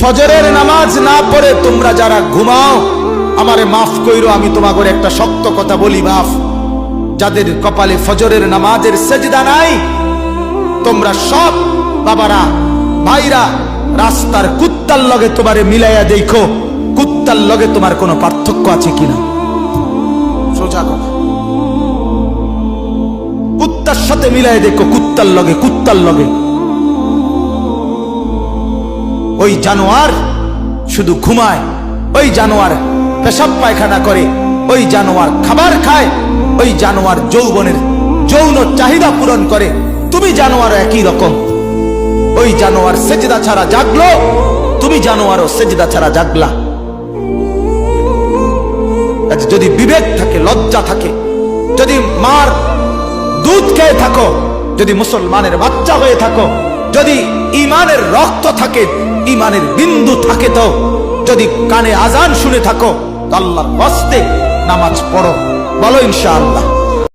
ফজরের নামাজ না পড়ে তোমরা যারা ঘুমাও, আমারে মাফ কইরো, আমি তোমাগরে একটা শক্ত কথা বলি, মাফ। যাদের কপালে ফজরের নামাজের সেজদা নাই, তোমরা সব বাবারা ভাইরা রাস্তার কুত্তার লগে তোমারে মিলাইয়া দেখো, কুত্তার লগে তোমার কোনো পার্থক্য আছে কিনা। সোজা কথা, কুত্তার সাথে মিলাই দেখো, কুত্তার লগে, কুত্তার লগে। ওই জানোয়ার শুধু ঘুমায়, ওই জানোয়ার পেশাব পায়খানা করে, ওই জানোয়ার খাবার খায়, ওই জানোয়ার যৌবনের যৌন চাহিদা পূরণ করে। তুমি জানোয়ার একই রকম। ওই জানোয়ার সেজদা ছাড়া জাগলো, তুমি জানোয়ারও সেজদা ছাড়া জাগলা। যদি বিবেক থাকে, লজ্জা থাকে, যদি মার দুধ খেয়ে থাকো, যদি মুসলমানের বাচ্চা হয়ে থাকো, যদি ইমানের রক্ত থাকে, ইমানের বিন্দু থাকে, তো যদি কানে আজান শুনে থাকো, আল্লাহর হস্তে নামাজ পড়ো। বলো ইনশাআল্লাহ।